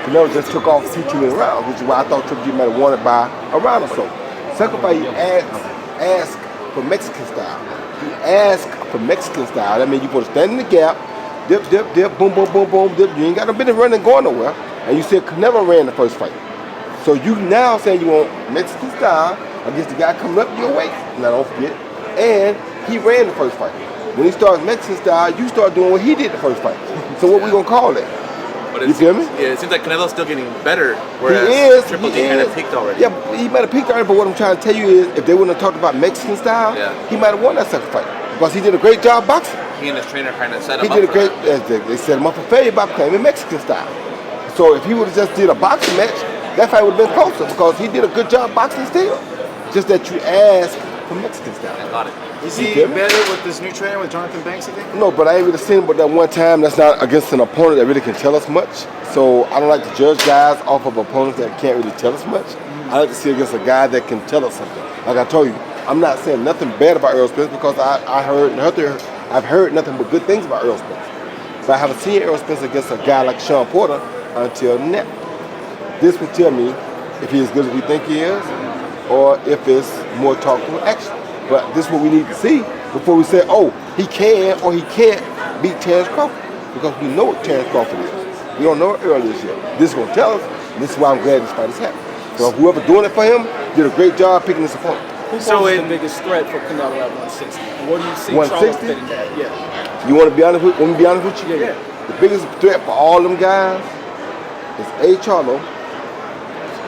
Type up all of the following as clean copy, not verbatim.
Canelo just took off 2 too many rounds, which is why I thought Triple G might have won it by a round or so. Second fight, he asked for Mexican style. He asked for Mexican style. That means you put to stand in the gap, dip, boom, boom, boom, boom, dip. You ain't got no business running going nowhere. And you said Canelo ran the first fight. So you now saying you want Mexican style against the guy coming up your way. Now don't forget. And he ran the first fight. When he starts Mexican style, you start doing what he did the first fight. So what we gonna call that? But you feel me? Yeah, it seems like Canelo's still getting better, whereas Triple G kind of peaked already. Yeah, he might have peaked already, but what I'm trying to tell you is, if they wouldn't have talked about Mexican style, he might have won that second fight. Because he did a great job boxing. He and his trainer kind of set him up for They set him up for failure by claiming Mexican style. So if he would have just did a boxing match, that fight would have been closer, because he did a good job boxing still. Just that you asked for Mexican style. I got it. Is he better with this new trainer, with Jonathan Banks, you think? No, but I ain't really seen him but that one time. That's not against an opponent that really can tell us much. So I don't like to judge guys off of opponents that can't really tell us much. I like to see against a guy that can tell us something. Like I told you, I'm not saying nothing bad about Errol Spence, because I've heard nothing but good things about Errol Spence. But I haven't seen Errol Spence against a guy like Sean Porter until now. This would tell me if he's as good as we think he is, or if it's more talk than action. But this is what we need to see before we say, oh, he can or he can't beat Terrence Crawford. Because we know what Terrence Crawford is. We don't know what Earl is yet. This is going to tell us, and this is why I'm glad this fight is happening. So whoever doing it for him did a great job picking this opponent. Who's the biggest threat for Canelo at 160? And what do you see 160? fitting that? Yeah. You want to be honest with you? Yeah. The biggest threat for all them guys is A. Charlo.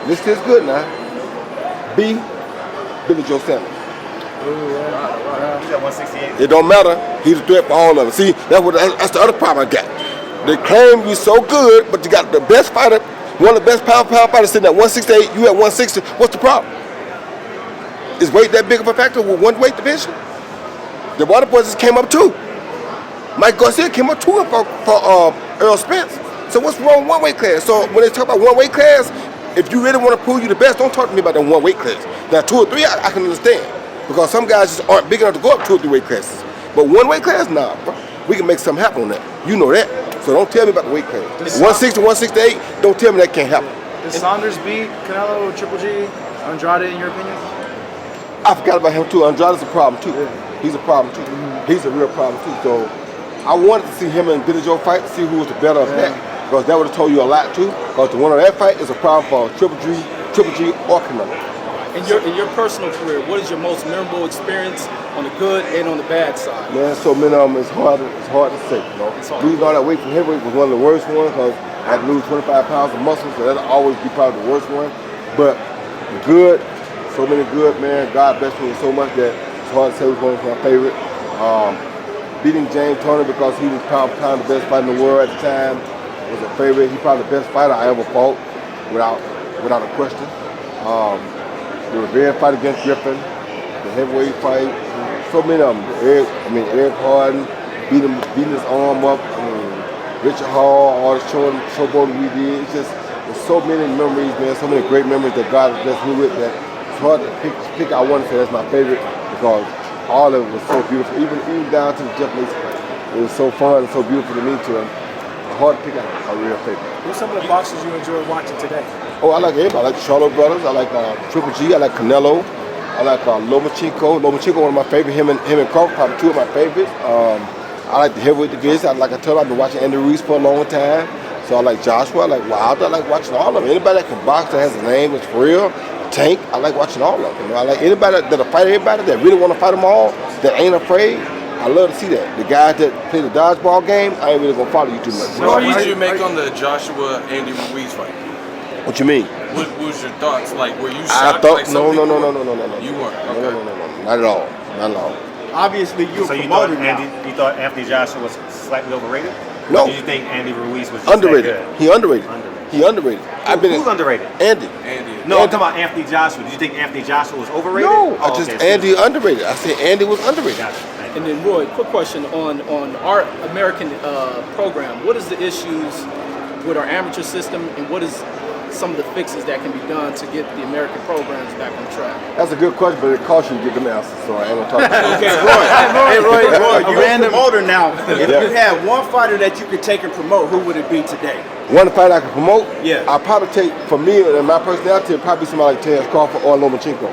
This is good now. B. Billy Joe Sanders. He's at 168. It don't matter. He's a threat for all of them. See, that's the other problem I got. They claim you're so good, but you got the best fighter, one of the best pound fighters sitting at 168. You at 160. What's the problem? Is weight that big of a factor with one weight division? The Water Boys just came up too. Mike Garcia came up too for Errol Spence. So what's wrong with one weight class? So when they talk about one weight class, if you really want to prove you the best, don't talk to me about that one weight class. Now 2 or 3, I can understand. Because some guys just aren't big enough to go up 2 or 3 weight classes. But one weight class, nah, bro. We can make something happen on that. You know that. So don't tell me about the weight class. 160, 168, don't tell me that can't happen. Does Saunders beat Canelo, Triple G, Andrade, in your opinion? I forgot about him too. Andrade's a problem too. He's a problem too. He's a real problem too. So I wanted to see him and Billy Joe fight to see who was the better of that. Because that would have told you a lot too. Because the winner of that fight is a problem for Triple G or Canelo. In your personal career, what is your most memorable experience on the good and on the bad side? Man, so many of them, it's hard to say. You know? Losing all that weight from heavyweight was one of the worst ones, because I had to lose 25 pounds of muscle, so that'll always be probably the worst one. But good, so many good, man. God bless me so much that it's hard to say which one was my favorite. Beating James Toney, because he was pound the best fighter in the world at the time, was a favorite. He's probably the best fighter I ever fought, without a question. The revenge fight against Griffin, the heavyweight fight, so many of them. Eric Harden, beating his arm up. Richard Hall, all the showboating we did. It's just, there's so many memories, man. So many great memories that God has blessed me with that it's hard to pick. I want to say that's my favorite, because all of it was so beautiful. Even down to the Jeff Mason fight, it was so fun and so beautiful to me too. It's hard to pick out a real favorite. Who's some of the boxers you enjoy watching today? Oh, I like everybody. I like the Charlo brothers. I like Triple G. I like Canelo. I like Lomachenko. Lomachenko, one of my favorites. Him and Crawford, probably 2 of my favorites. I like the heavyweight division. Like I told you, I've been watching Andy Ruiz for a long time. So I like Joshua. I like Wilder. I like watching all of them. Anybody that can box that has a name that's for real. Tank. I like watching all of them. You know, I like anybody that'll fight everybody, that really want to fight them all, that ain't afraid. I love to see that. The guys that play the dodgeball game, I ain't really gonna follow you too much. What did you make on the Joshua Andy Ruiz fight? What you mean? What was your thoughts? Like, were you shocked? I thought like no. You weren't. Okay. No, not at all. Not at all. Obviously, you thought Anthony Joshua was slightly overrated? No. Or did you think Andy Ruiz was underrated? He underrated. He underrated. Who's underrated? Andy. No, I'm talking about Anthony Joshua. Did you think Anthony Joshua was overrated? No, Andy underrated. I said Andy was underrated. Gotcha. And then Roy, quick question on our American program. What is the issues with our amateur system, and what is some of the fixes that can be done to get the American programs back on track? That's a good question, but it costs you to get them answers, so I ain't gonna talk about it. Okay, Roy, you're a promoter now. If you had one fighter that you could take and promote, who would it be today? One fight I can promote? Yeah. I'll probably take, for me and my personality, it'll probably be somebody like Terence Crawford or Lomachenko.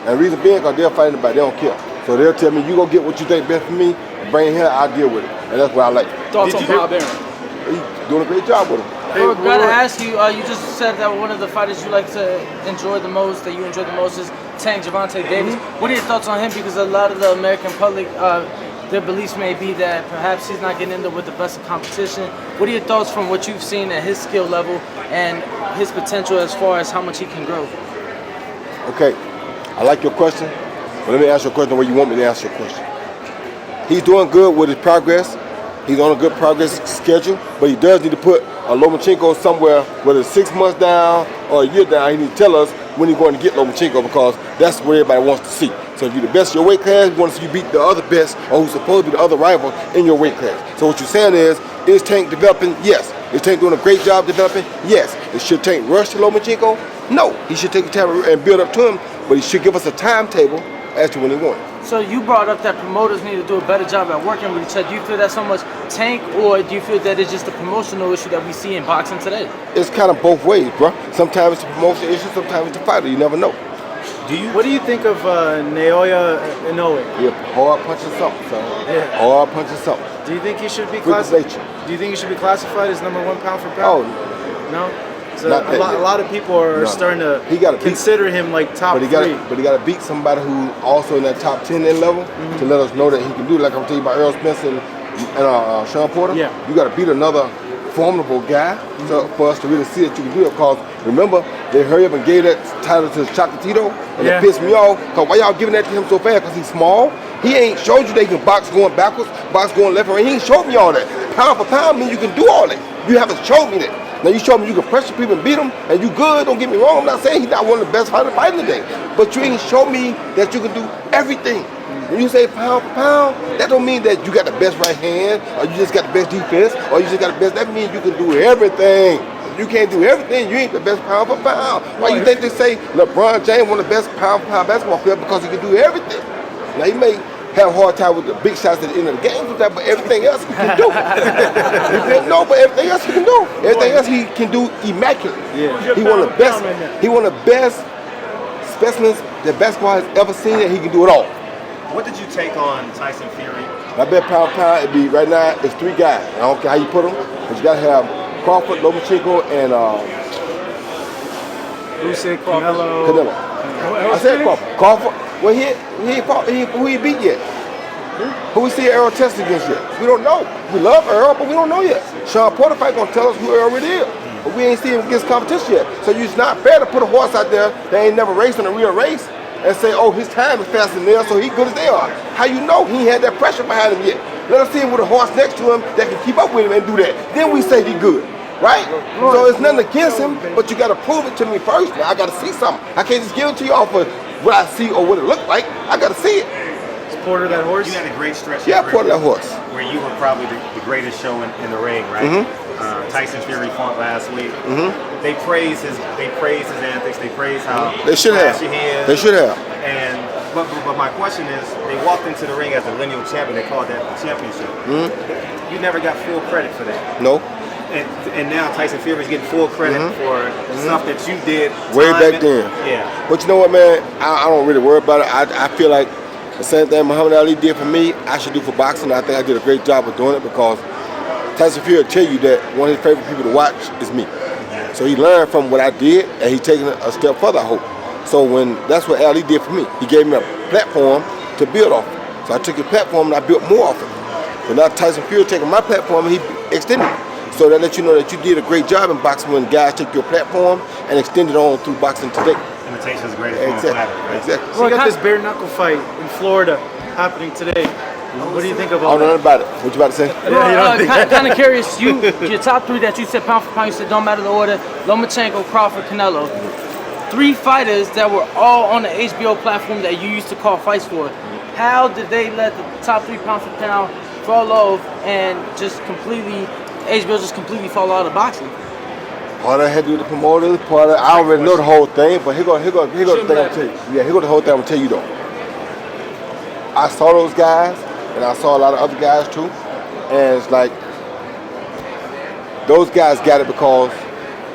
And the reason being, because they'll fight anybody, they don't care. So they'll tell me, you go get what you think best for me, bring here, I'll deal with it. And that's what I like. Thoughts on Bob Arum? He's doing a great job with him. Well, I gotta ask you, you just said that one of the fighters you like to enjoy the most, that you enjoy the most is Tank Gervonta Davis. What are your thoughts on him? Because a lot of the American public, their beliefs may be that perhaps he's not getting in there with the best of competition. What are your thoughts from what you've seen at his skill level and his potential as far as how much he can grow? Okay, I like your question, but let me ask you a question where you want me to answer your question. He's doing good with his progress. He's on a good progress schedule, but he does need to put a Lomachenko somewhere, whether it's 6 months down or a year down. He needs to tell us when he's going to get Lomachenko, because that's what everybody wants to see. So if you're the best in your weight class, we want to see you beat the other best, or who's supposed to be the other rival in your weight class. So what you're saying is Tank developing? Yes. Is Tank doing a great job developing? Yes. Should Tank rush to Lomachenko? No. He should take the time and build up to him, but he should give us a timetable as to when he wants. So you brought up that promoters need to do a better job at working with each other. Do you feel that's so much Tank, or do you feel that it's just a promotional issue that we see in boxing today? It's kind of both ways, bro. Sometimes it's a promotion issue, sometimes it's a fighter. You never know. What do you think of Naoya Inoue? Yeah, hard punching something, son. Yeah. Hard punching something. Do you think he should be classified? Do you think he should be classified as #1 pound for pound? Oh, no. So not a lot of people are starting to consider him like top but 3. But he got to beat somebody who also in that top 10 in level to let us know that he can do it. Like I'm telling you about Errol Spence and Sean Porter. Yeah. You got to beat another formidable guy for us to really see that you can do it. Because remember, they hurry up and gave that title to Chocolatito, and it pissed me off. Because why y'all giving that to him so fast? Because he's small. He ain't showed you that he can box going backwards, box going left and right. He ain't showed me all that. Pound for pound means you can do all that. You haven't showed me that. Now you showed me you can pressure people and beat them, and you good, don't get me wrong. I'm not saying he's not one of the best fighters fighting today. But you ain't showed me that you can do everything. When you say pound for pound, that don't mean that you got the best right hand, or you just got the best defense, or you just got the best. That means you can do everything. If you can't do everything, you ain't the best pound for pound. Why you think they say LeBron James one of the best pound for pound basketball players? Because he can do everything. Now he may have a hard time with the big shots at the end of the game, but everything else he can do. No, but everything else he can do. Everything else he can do immaculate. Yeah. He one of the best. He one of the best specimens that basketball has ever seen, and he can do it all. What did you take on Tyson Fury? I bet pound for pound it'd be right now. It's 3 guys. I don't care how you put them, but you gotta have Crawford, Lomachenko, and Usyk, Canelo. I said Crawford. Crawford. Well, he ain't fought. Who he beat yet? Who we see Errol test against yet? We don't know. We love Errol, but we don't know yet. Sean Porter fight gonna tell us who Errol really is, but we ain't seen him against competition yet. So it's not fair to put a horse out there that ain't never raced in a real race and say, oh, his time is faster than theirs, so he good as they are. How you know he ain't had that pressure behind him yet? Let us see him with a horse next to him that can keep up with him and do that. Then we say he good, right? So it's nothing against him, but you got to prove it to me first. Now I got to see something. I can't just give it to you off of what I see or what it looked like. I got to see it. Is Porter that horse? You had a great stretch. Yeah, Porter that horse. Where you were probably the greatest show in the ring, right? Tyson Fury fought last week. They praise his antics. They praise how flashy he is. They should have. And but my question is, they walked into the ring as the lineal champion. They called that the championship. You never got full credit for that. No. And now Tyson Fury is getting full credit for stuff that you did way back then. Yeah. But you know what, man? I don't really worry about it. I feel like the same thing Muhammad Ali did for me, I should do for boxing. I think I did a great job of doing it, because Tyson Fury will tell you that one of his favorite people to watch is me. So he learned from what I did, and he's taking it a step further, I hope. So that's what Ali did for me. He gave me a platform to build off of. So I took his platform and I built more off it. So now Tyson Fury taking my platform and he extended it. So that lets you know that you did a great job in boxing when guys take your platform and extend it on through boxing today. Imitation is great as flatter, right? Exactly. So you got this bare knuckle fight in Florida happening today. What do you think of all that? I don't know about it. What you about to say? Kind of curious. Your top 3 that you said pound for pound, you said don't matter the order: Lomachenko, Crawford, Canelo. 3 fighters that were all on the HBO platform that you used to call fights for. How did they let the top 3 pound for pound fall off and just completely, HBO just completely fall out of boxing? Part of it had to do with the promoters. Part of it, I already know the whole thing, but here go the thing I'm tell you. Yeah, here go the whole thing I'm tell you though. I saw those guys, and I saw a lot of other guys too, and it's like those guys got it because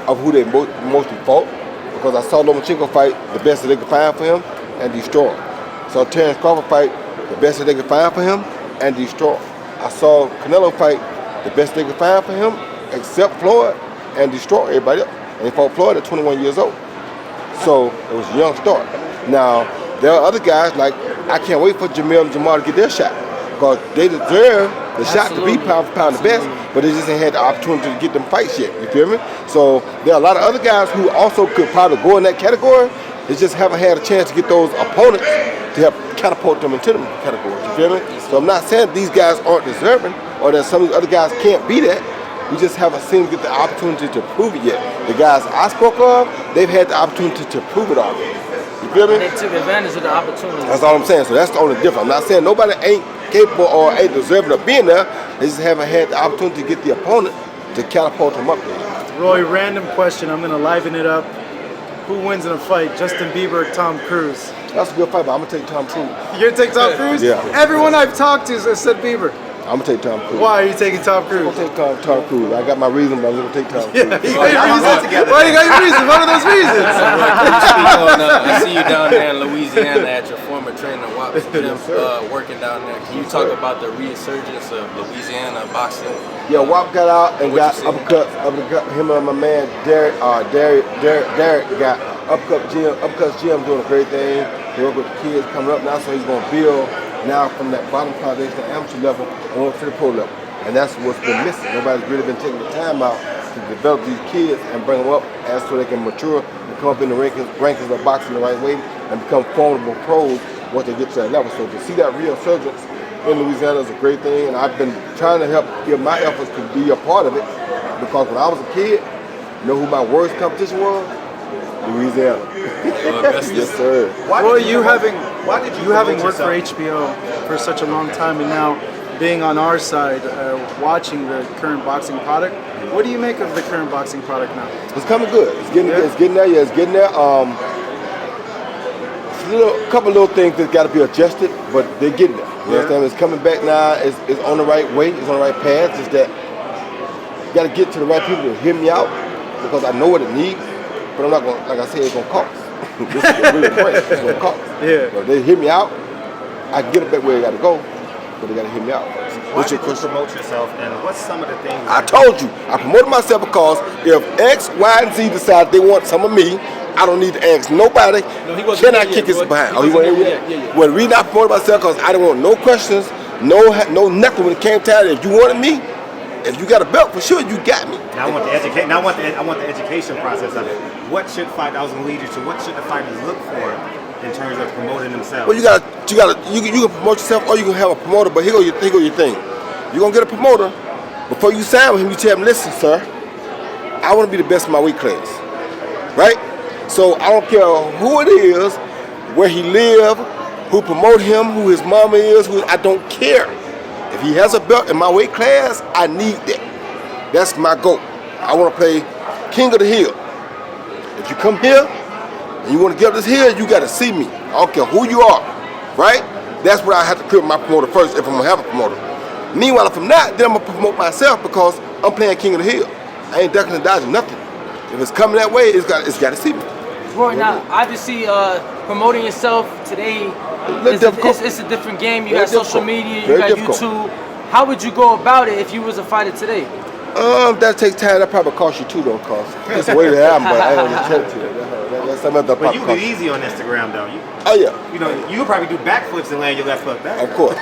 of who they mostly fought. Because I saw Lomachenko fight the best that they could find for him and destroy him. Saw Terrence Crawford fight the best that they could find for him and destroy him. I saw Canelo fight the best they could find for him, except Floyd, and destroy everybody else. And he fought Floyd at 21 years old. So it was a young start. Now, there are other guys, like, I can't wait for Jamil and Jamar to get their shot. Because they deserve the shot to be pound for pound the best, but they just ain't had the opportunity to get them fights yet, you feel me? So there are a lot of other guys who also could probably go in that category. They just haven't had a chance to get those opponents to help catapult them into them categories, you feel me? So I'm not saying these guys aren't deserving or that some of these other guys can't be that. We just haven't seen them get the opportunity to prove it yet. The guys I spoke of, they've had the opportunity to prove it already. You feel me? They took advantage of the opportunity. That's all I'm saying. So that's the only difference. I'm not saying nobody ain't capable or ain't deserving of being there. They just haven't had the opportunity to get the opponent to catapult them up there. Roy, random question. I'm going to liven it up. Who wins in a fight, Justin Bieber or Tom Cruise? That's a good fight, but I'm going to take Tom Cruise. You're going to take Tom Cruise? Yeah. Everyone I've talked to has said Bieber. I'm going to take Tom Cruise. Why are you taking Tom Cruise? I'm going to take Tom Cruise. I got my reason, but I'm going to take Tom Cruise. Yeah, you got your reasons. Why you got your reasons? What are those reasons? I see you down there in Louisiana at your former trainer, Waps Gym, working down there. Can you talk about the resurgence of Louisiana boxing? Yeah, Wap got out and got uppercut. Him and my man Derek got uppercut gym doing a great thing. They work with the kids coming up now, so he's going to build now from that bottom foundation, the amateur level, and up to the pro level. And that's what's been missing. Nobody's really been taking the time out to develop these kids and bring them up as so they can mature and come up in the rankings of boxing the right way and become formidable pros once they get to that level. So to see that resurgence in Louisiana is a great thing, and I've been trying to help give my efforts to be a part of it, because when I was a kid, you know who my worst competition was? Louisiana. Yes, sir. Well, you having worked for HBO for such a long time, and now being on our side, watching the current boxing product, what do you make of the current boxing product now? It's coming good. It's getting there. Yeah, it's getting there. A couple little things that got to be adjusted, but they're getting there. You understand? It's coming back now. It's on the right way. It's on the right path. Just that you got to get to the right people to hear me out, because I know what it needs. But I'm not going, like I said, it's going to cost. This is really great. It's going to cost. Yeah. So if they hear me out, I can get it back where I got to go, but they got to hear me out first. Why did you promote yourself, and what's some of the things? I told you, I promoted myself because if X, Y, and Z decide they want some of me, I don't need to ask nobody. No, he wasn't Can I here kick yet, his boy. behind? He Oh, he wasn't wasn't here here yet. yet? Well, the reason I promoted myself because I didn't want no questions, no nothing when it came time. If you wanted me, if you got a belt, for sure you got me. Now I want the education process of it. What should fight? I was going to lead you to what should the fighters look for in terms of promoting themselves? Well, you can promote yourself, or you can have a promoter. But here go your thing. You're gonna get a promoter. Before you sign with him, you tell him, listen, sir, I want to be the best in my weight class, right? So I don't care who it is, where he live, who promote him, who his mama is, I don't care. If he has a belt in my weight class, I need that. That's my goal. I want to play King of the Hill. If you come here and you want to get up this hill, you got to see me. I don't care who you are, right? That's what I have to clear with my promoter first if I'm going to have a promoter. Meanwhile, if I'm not, then I'm going to promote myself because I'm playing King of the Hill. I ain't ducking and dodging nothing. If it's coming that way, it's got to see me. Roy, now, obviously, promoting yourself today, it's a different game. You got social media, you got YouTube. How would you go about it if you was a fighter today? That takes time. That probably cost you too, though, cause it's the way to happen. But I don't just tell it to you. That's something that But you get easy on Instagram, though. Oh yeah. You know, you could probably do backflips and land your left foot back. Of course.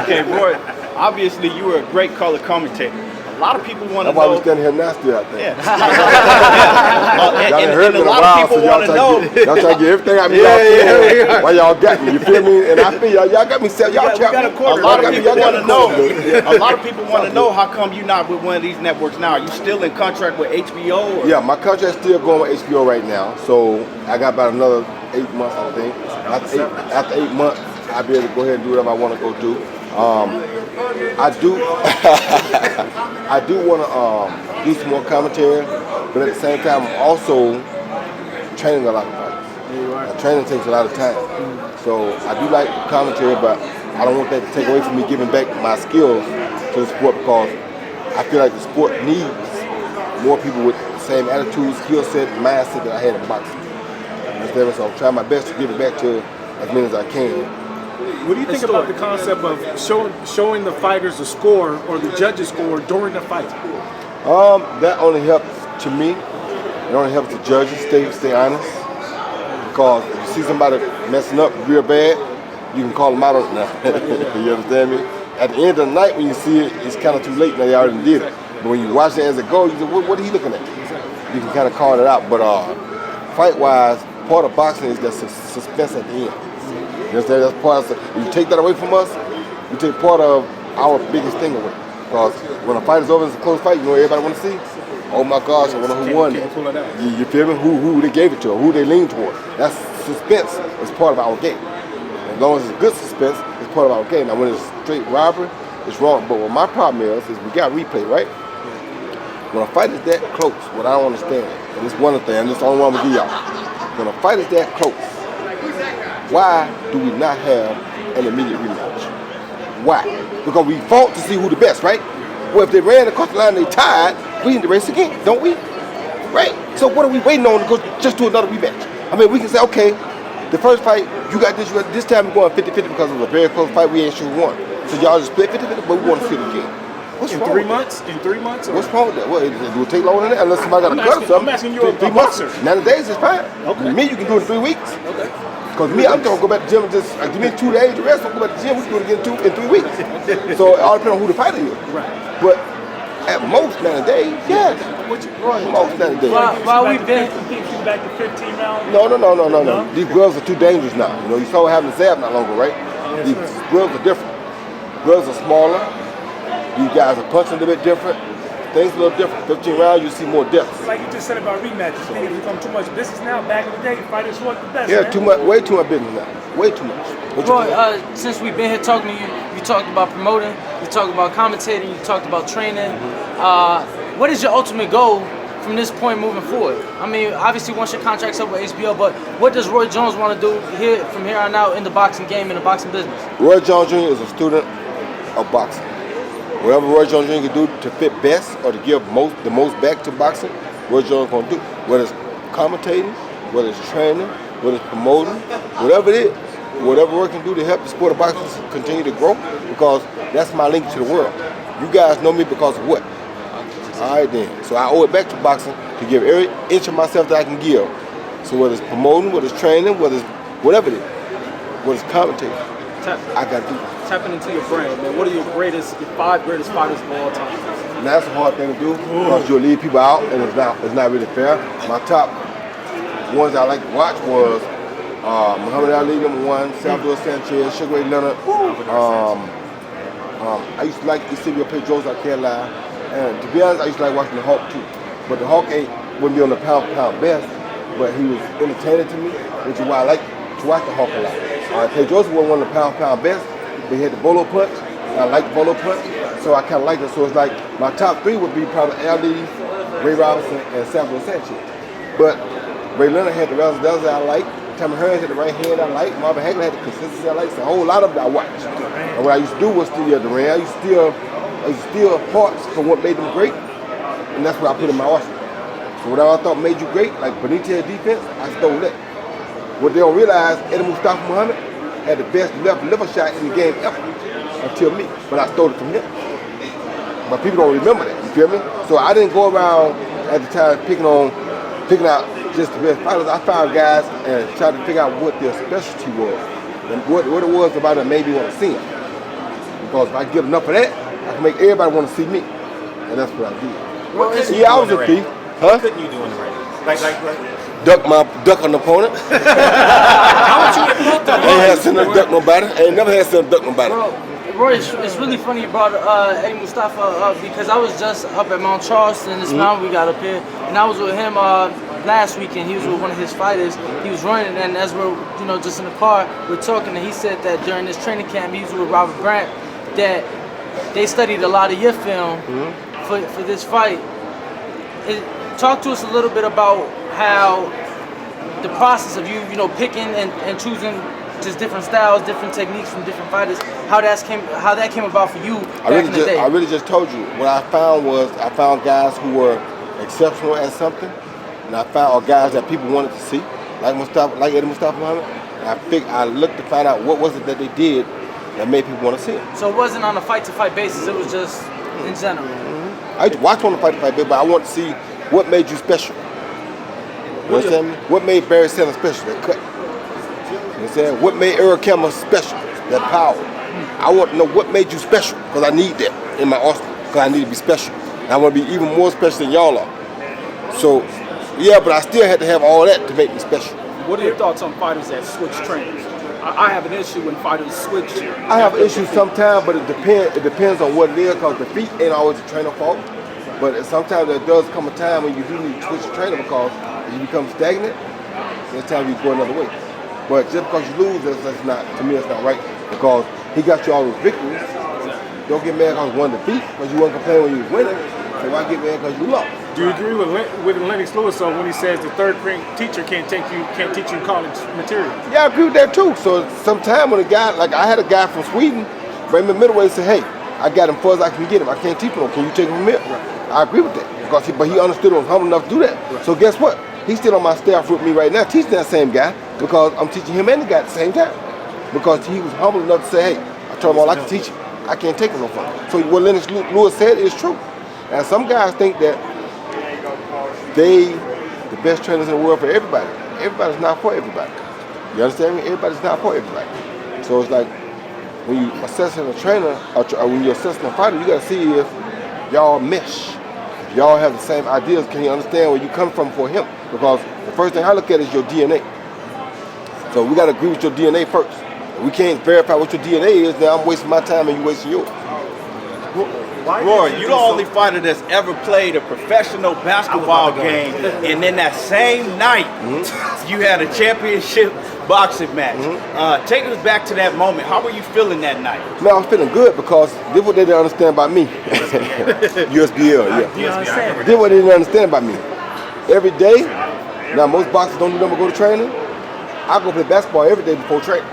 Okay, Roy, obviously you were a great color commentator. A lot of people want to That's why know. we standing here now still, I think. Yeah. And a lot of people want to know. Y'all try to get everything out of me. Yeah. Why y'all got me? You feel me? And I feel y'all got me set. Y'all got me. A lot of people want to know. A lot of people want to know how come you're not with one of these networks now. Are you still in contract with HBO? Or? Yeah, my contract's still going with HBO right now. So I got about another 8 months, I think. After 8 months, I'll be able to go ahead and do whatever I want to go do. I do want to do some more commentary. but at the same time, I'm also training a lot of fighters. Training takes a lot of time. So I do like commentary, but I don't want that to take away from me giving back my skills to the sport, because I feel like the sport needs more people with the same attitude, skill set, mindset that I had in boxing. So I'm trying my best to give it back to as many as I can. What do you think about the concept of showing the fighters the score or the judges' score during the fight? That only helps to me. It only helps the judges stay honest. Because if you see somebody messing up real bad, you can call them out on it now. You understand me? At the end of the night, when you see it, it's kind of too late now. They already did it. But when you watch it as it goes, you say, what are you looking at? You can kind of call it out. But fight-wise, part of boxing is that suspense at the end. You understand? That's part of. If you take that away from us, you take part of our biggest thing away. Because when a fight is over, it's a close fight. You know what everybody want to see? Oh my gosh, I wonder who won it. You feel me? Who they gave it to, or who they leaned toward. That's suspense. It's part of our game. As long as it's good suspense, it's part of our game. Now when it's straight robbery, it's wrong. But what my problem is we got replay, right? When a fight is that close, what I don't understand, and it's one thing, and it's the only one I'm gonna give y'all. When a fight is that close, why do we not have an immediate rematch? Why? Because we fought to see who the best, right? Well, if they ran across the line and they tied, we need to race again, don't we? Right? So what are we waiting on to go just do another rematch? I mean, we can say, okay, the first fight, you got this time we're going 50-50 because it was a very close fight, we ain't sure who won. So y'all just split 50-50, but we want to see it again. What's wrong with that? In 3 months? What's wrong with that? Well, it will take longer than that unless somebody got a cut or something. I'm asking you a 3 months. boxer. 90 days is fine. Okay. Me, you can do it in 3 weeks. Okay. Because me, I'm going to go back to the gym and just give me 2 days to rest. I'll go back to the gym, we can do it again in 3 weeks. So it all depends on who the fighter is. Right. But at most 90 days, yeah. Most 90 days. While we've been back to 15 rounds? No. These gloves are too dangerous now. You know, you saw what happened to Zab not long ago, right? These gloves are different. Gloves are smaller. These guys are punching a little bit different. Things a little different. 15 rounds, you see more depth. Like you just said about rematches, things have become too much business now. Back in the day, fighters fought the best. Yeah, man. too much, way too much business now. Way too much. Roy, since we've been here talking to you, you talked about promoting, you talked about commentating, you talked about training. What is your ultimate goal from this point moving forward? I mean, obviously once your contract's up with HBO, but what does Roy Jones want to do from here on out in the boxing game, in the boxing business? Roy Jones Jr. is a student of boxing. Whatever Roy Jones Jr. can do to fit best or to give the most back to boxing, Roy Jones is going to do. Whether it's commentating, whether it's training, whether it's promoting, whatever it is, whatever Roy can do to help the sport of boxing continue to grow, because that's my link to the world. You guys know me because of what? All right then. So I owe it back to boxing to give every inch of myself that I can give. So whether it's promoting, whether it's training, whether it's whatever it is, whether it's commentating, I got to do it. Tapping into your brand, man. What are your 5 greatest fighters of all time? Now that's a hard thing to do because you'll leave people out and it's not really fair. My top ones I like to watch was Muhammad Ali, #1, Salvador Sanchez, Sugar Ray Leonard. I used to like Eusebio Pedrosa, I can't lie. And to be honest, I used to like watching the Hulk too. But the Hulk wouldn't be on the pound best, but he was entertaining to me, which is why I like to watch the Hulk a lot. Pedrosa wasn't one of the pound best, but he had the bolo punch. I like the bolo punch, so I kind of like it. So it's like my top 3 would be probably Ali, Ray Robinson, and Salvador Sanchez. But Ray Leonard had the razzle dazzle I like. Tommy Hearns had the right hand I like. Marvin Hagler had the consistency I like. So a whole lot of it I watched. And what I used to do was steal the ring. I used to steal parts from what made them great, and that's what I put in my arsenal. So whatever I thought made you great, like Benitez defense, I stole that. What they don't realize, Eddie Mustafa Muhammad had the best left liver shot in the game ever until me, but I stole it from him. But people don't remember that, you feel me? So I didn't go around at the time picking out just the best fighters. I found guys and tried to figure out what their specialty was and what it was about it made me want to see them. Because if I get enough of that, I can make everybody want to see me, and that's what I did. I was a thief. Huh? What couldn't you do in the ring? Like duck an opponent. I ain't had seen them duck nobody. I ain't never had seen them duck nobody. Roy, it's really funny you brought Eddie Mustafa up because I was just up at Mount Charleston, this mountain we got up here, and I was with him last weekend. He was with one of his fighters. He was running, and as we're just in the car, we're talking, and he said that during this training camp, he was with Robert Brandt, that they studied a lot of your film for this fight. talk to us a little bit about how the process of you know, picking and choosing just different styles, different techniques from different fighters, how that came about for you back in the day. I really just told you. What I found guys who were exceptional at something, and I found guys that people wanted to see, like Eddie Mustafa Muhammad. And I looked to find out what was it that they did that made people want to see it. So it wasn't on a fight-to-fight basis, it was just in general. I watched on the fight-to-fight basis, but I want to see what made you special. You understand me? What made Barry Sanders special? That cut. You understand? What made Earl Campbell special? That power. I want to know what made you special, because I need that in my arsenal, because I need to be special. And I want to be even more special than y'all are. So, yeah, but I still had to have all that to make me special. What are your thoughts on fighters that switch trainers? I have an issue when fighters switch. I have issues sometimes, but it depends on what it is, because defeat ain't always a trainer fault. But sometimes there does come a time when you do need to switch a trainer, because if you become stagnant, it's time you go another way. But just because you lose, that's not, to me, that's not right. Because he got you all those victories. Don't get mad because you won defeat, because you wouldn't complain when you was winning. So why get mad because you lost? Do you agree with Lennox Lewis when he says the third-grade teacher can't teach you college material? Yeah, I agree with that too. So sometimes when a guy, like I had a guy from Sweden, bring me middleweight and say, hey, I got him far as I can get him. I can't teach him. Can you take him from here? Right. I agree with that. But he understood and was humble enough to do that. Right. So guess what? He's still on my staff with me right now, teaching that same guy, because I'm teaching him and the guy at the same time. Because he was humble enough to say, hey, I told him all I can teach him. I can't take him no further. So what Lennox Lewis said is true. And some guys think that the best trainers in the world for everybody. Everybody's not for everybody. You understand me? Everybody's not for everybody. So it's like, when you assessing a trainer, or when you're assessing a fighter, you gotta see if y'all mesh. If y'all have the same ideas, can he understand where you come from for him? Because the first thing I look at is your DNA. So we gotta agree with your DNA first. If we can't verify what your DNA is, then I'm wasting my time and you wasting yours. Roy, you're the only fighter that's ever played a professional basketball game, and then that same night, you had a championship boxing match. Take us back to that moment. How were you feeling that night? No, I was feeling good, because this is what they didn't understand about me. USBL, yeah. This is what they didn't understand about me. Every day, now most boxers don't never go to training. I go play basketball every day before training.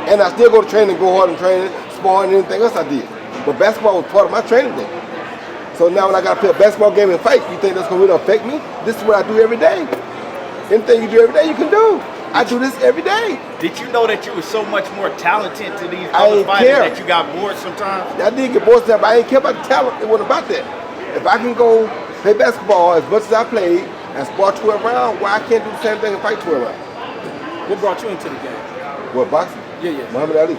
And I still go to training, go hard in training, sparring, and anything else I did. But basketball was part of my training day. So now when I got to play a basketball game and fight, you think that's going to really affect me? This is what I do every day. Anything you do every day, you can do. I do this every day. Did you know that you were so much more talented to these other fighters that you got bored sometimes? I did get bored sometimes, but I ain't care about the talent. It wasn't about that. If I can go play basketball as much as I played and spar 12 rounds, why I can't do the same thing and fight 12 rounds? What brought you into the game? What, boxing? Yeah. Muhammad Ali.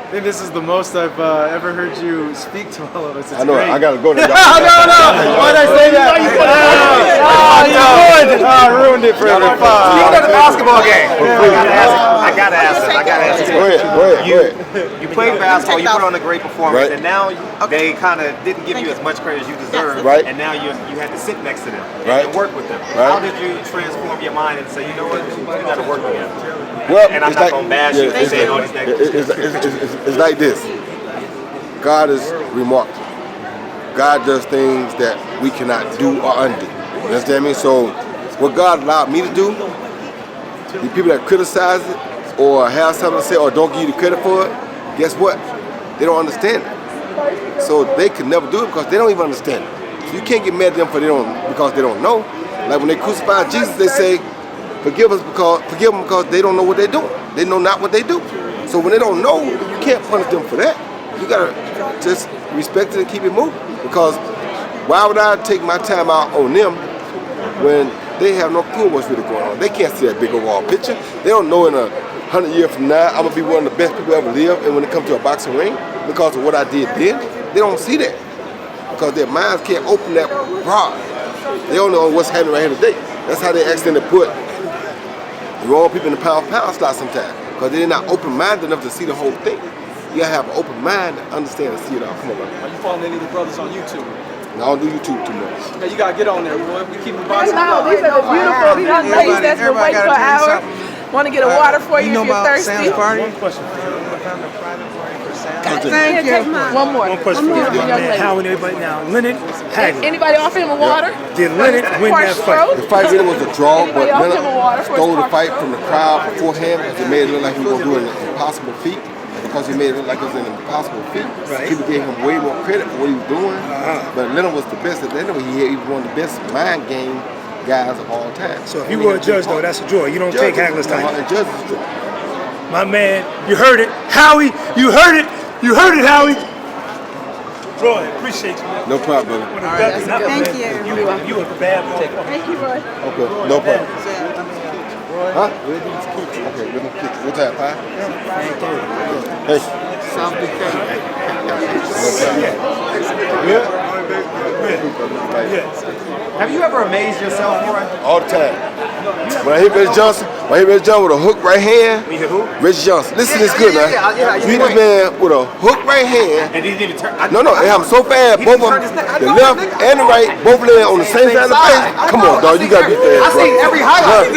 I think this is the most I've ever heard you speak to all of us. It's I know, great. I gotta go there. No! Why'd I say that? I ruined it for everybody. Speaking of the basketball game, I gotta ask it. Go ahead. You played basketball, you put on a great performance, and now they kind of didn't give you as much credit as you deserve, and now you had to sit next to them and work with them. How did you transform your mind and say, you know what, we gotta work together? Well, and I'm not gonna bash you for saying all these negative. It's like this. God is remarkable. God does things that we cannot do or undo. You understand me? So what God allowed me to do, the people that criticize it or have something to say or don't give you the credit for it, guess what? They don't understand it. So they could never do it because they don't even understand it. So you can't get mad at them because they don't know. Like when they crucified Jesus, they say, forgive them because they don't know what they're doing. They know not what they do. So when they don't know, you can't punish them for that. You gotta just respect it and keep it moving. Because why would I take my time out on them when they have no clue what's really going on? They can't see that big overall picture. They don't know in 100 years from now I'm gonna be one of the best people ever live. And when it comes to a boxing ring, because of what I did then, they don't see that. Because their minds can't open that broad. They don't know what's happening right here today. That's how they accidentally put the wrong people in the pound slot sometimes. Because they're not open-minded enough to see the whole thing. You gotta have an open mind to understand and see it all. Come on, bro. Are you following any of the brothers on YouTube? No, I don't do YouTube too much. Yeah, you gotta get on there, boy. We keep the boxing. No, these are the beautiful young ladies that's been waiting for an hour. Want to get a water for you if you're thirsty. One question. Thank you. One more. One question for you, Young man. lady. How anybody now? Leonard Hagler. Anybody offer him a water? Did Leonard win that fight? The fight really was a draw, but Anybody offer Leonard him a water for his stole the car fight stroke? from the crowd beforehand because it made it look like he was going to do an impossible feat. Because he made it look like it was an impossible feat. Right. People gave him way more credit for what he was doing. But Leonard was the best. At the end of it, he was one of the best mind game guys of all time. So if you were a judge, though, that's a draw. You don't take Hagler's title. Judge is true. My man, you heard it. Howie, you heard it. You heard it, Howie. Roy, appreciate you, man. No problem, brother. Thank you. You a bad boy. Thank you, Roy. Okay, no problem. Huh? Okay, let me kick you. What time, 5? Hey. Have you ever amazed yourself, Roy? All the time. When I hit Reggie Johnson, with a hook right hand. When you hit who? Reggie Johnson. Listen to this good, man. Yeah. You hit this man with a hook right hand. And he didn't even turn. No, it happened so fast. Both of them, the left and the right, both legs on the same side of the face. Come on, dog. You gotta be fast. I seen every highlight.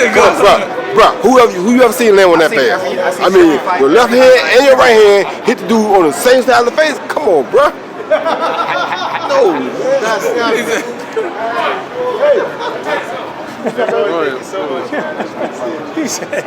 Bro, who you ever seen land on that fast? I mean, your left hand and your right hand hit the dude on the same side of the face. Come on, bro. No, He said.